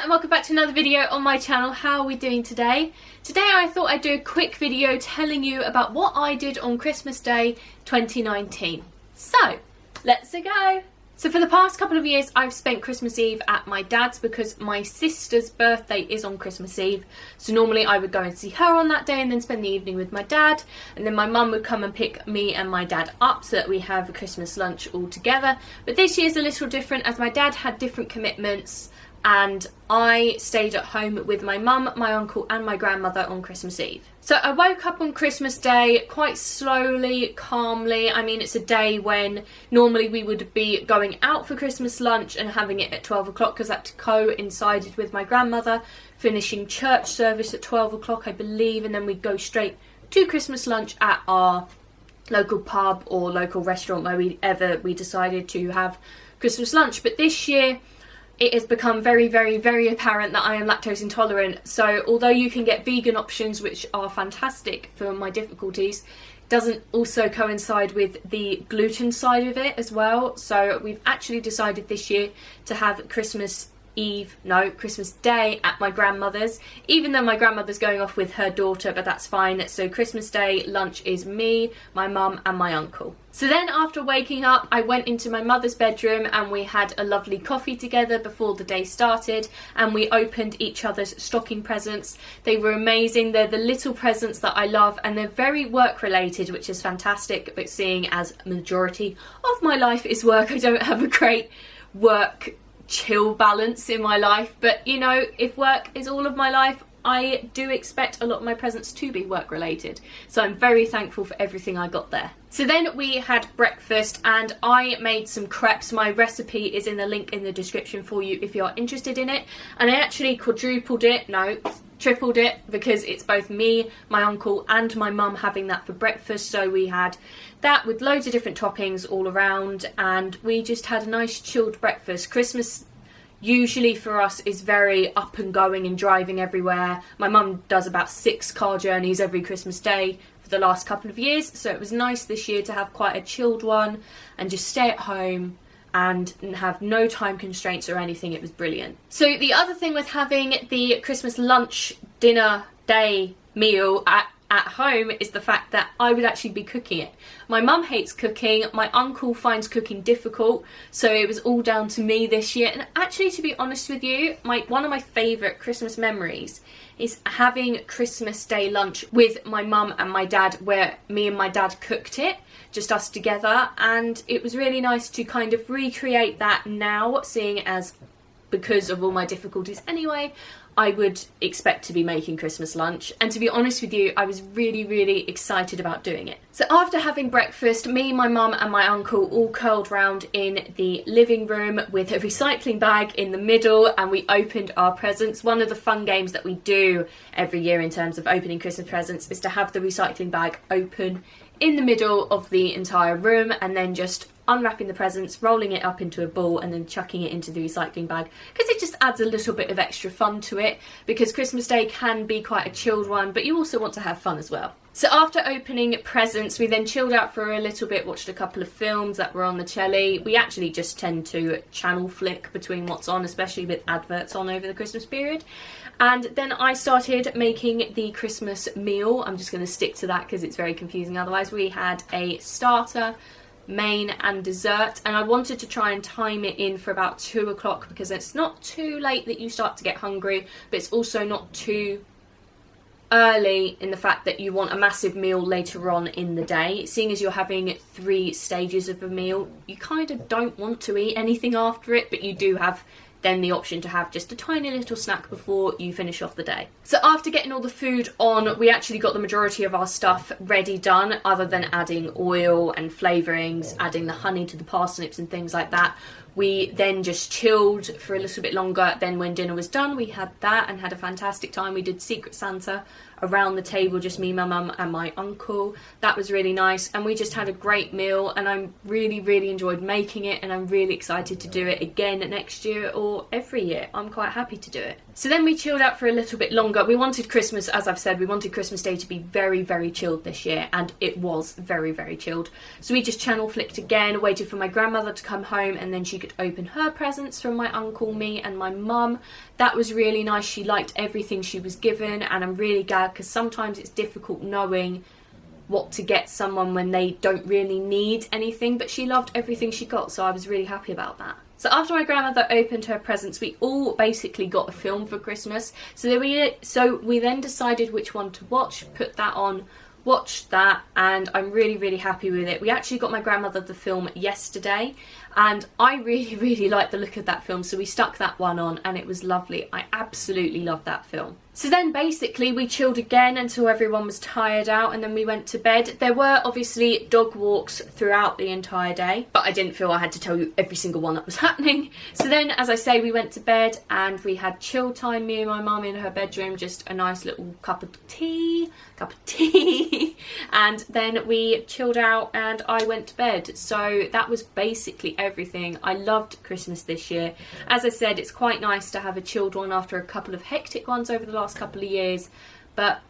and welcome back to another video on my channel. How are we doing today? Today I thought I'd do a quick video telling you about what I did on Christmas Day 2019. So, let's go! So for the past couple of years I've spent Christmas Eve at my dad's because my sister's birthday is on Christmas Eve. So normally I would go and see her on that day and then spend the evening with my dad, and then my mum would come and pick me and my dad up so that we have a Christmas lunch all together. But this year's a little different as my dad had different commitments and I stayed at home with my mum, my uncle and my grandmother on Christmas Eve. So I woke up on Christmas Day quite slowly, calmly. I mean, it's a day when normally we would be going out for Christmas lunch and having it at 12 o'clock because that coincided with my grandmother finishing church service at 12 o'clock, I believe, and then we'd go straight to Christmas lunch at our local pub or local restaurant wherever we decided to have Christmas lunch. But this year it has become very, very, very apparent that I am lactose intolerant. So although you can get vegan options which are fantastic for my difficulties, it doesn't also coincide with the gluten side of it as well. So we've actually decided this year to have Christmas Day at my grandmother's, even though my grandmother's going off with her daughter, but that's fine. So Christmas Day lunch is me, my mum and my uncle. So then after waking up I went into my mother's bedroom and we had a lovely coffee together before the day started, and we opened each other's stocking presents. They were amazing. They're the little presents that I love and they're very work related, which is fantastic, but seeing as majority of my life is work, I don't have a great work chill balance in my life. But you know, if work is all of my life, I do expect a lot of my presents to be work related, so I'm very thankful for everything I got there. So then we had breakfast and I made some crepes. My recipe is in the link in the description for you if you're interested in it, and I actually tripled it because it's both me, my uncle and my mum having that for breakfast. So we had that with loads of different toppings all around and we just had a nice chilled breakfast. Christmas usually for us is very up and going and driving everywhere. My mum does about 6 car journeys every Christmas Day for the last couple of years, so it was nice this year to have quite a chilled one and just stay at home and have no time constraints or anything. It was brilliant. So the other thing with having the Christmas lunch, dinner, day meal at home is the fact that I would actually be cooking it. My mum hates cooking, my uncle finds cooking difficult, so it was all down to me this year. And actually, to be honest with you, one of my favourite Christmas memories is having Christmas Day lunch with my mum and my dad, where me and my dad cooked it, just us together, and it was really nice to kind of recreate that now, seeing as because of all my difficulties anyway, I would expect to be making Christmas lunch, and to be honest with you, I was really, really excited about doing it. So after having breakfast, me, my mum and my uncle all curled round in the living room with a recycling bag in the middle, and we opened our presents. One of the fun games that we do every year in terms of opening Christmas presents is to have the recycling bag open in the middle of the entire room and then just unwrapping the presents, rolling it up into a ball and then chucking it into the recycling bag, because it just adds a little bit of extra fun to it, because Christmas Day can be quite a chilled one, but you also want to have fun as well. So after opening presents, we then chilled out for a little bit, watched a couple of films that were on the telly. We actually just tend to channel flick between what's on, especially with adverts on over the Christmas period. And then I started making the Christmas meal. I'm just going to stick to that because it's very confusing otherwise. We had a starter, main and dessert, and I wanted to try and time it in for about 2 o'clock because it's not too late that you start to get hungry, but it's also not too early in the fact that you want a massive meal later on in the day. Seeing as you're having 3 stages of a meal, you kind of don't want to eat anything after it, but you do have then the option to have just a tiny little snack before you finish off the day. So after getting all the food on, we actually got the majority of our stuff ready done, other than adding oil and flavourings, adding the honey to the parsnips and things like that. We then just chilled for a little bit longer. Then when dinner was done, we had that and had a fantastic time. We did Secret Santa around the table, just me, my mum and my uncle. That was really nice, and we just had a great meal, and I really, really enjoyed making it, and I'm really excited to do it again next year or every year. I'm quite happy to do it. So then we chilled out for a little bit longer. We wanted Christmas, as I've said, we wanted Christmas Day to be very, very chilled this year, and it was very, very chilled. So we just channel flicked again, waited for my grandmother to come home, and then she could open her presents from my uncle, me and my mum. That was really nice. She liked everything she was given, and I'm really glad, because sometimes it's difficult knowing what to get someone when they don't really need anything, but she loved everything she got, so I was really happy about that. So after my grandmother opened her presents, we all basically got a film for Christmas. So we then decided which one to watch, put that on, watched that, and I'm really, really happy with it. We actually got my grandmother the film yesterday, and I really, really liked the look of that film, so we stuck that one on, and it was lovely. I absolutely loved that film. So then basically we chilled again until everyone was tired out, and then we went to bed. There were obviously dog walks throughout the entire day, but I didn't feel I had to tell you every single one that was happening. So then, as I say, we went to bed and we had chill time, me and my mum in her bedroom, just a nice little cup of tea, and then we chilled out and I went to bed. So that was basically everything. I loved Christmas this year. As I said, it's quite nice to have a chilled one after a couple of hectic ones over the last couple of years, but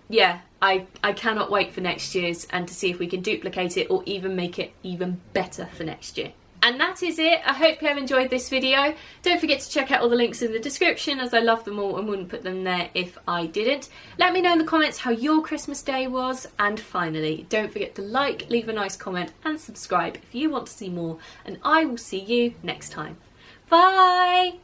yeah, I cannot wait for next year's and to see if we can duplicate it or even make it even better for next year. And that is it. I hope you have enjoyed this video. Don't forget to check out all the links in the description, as I love them all and wouldn't put them there if I didn't. Let me know in the comments how your Christmas day was, and finally, don't forget to like, leave a nice comment and subscribe if you want to see more, and I will see you next time. Bye!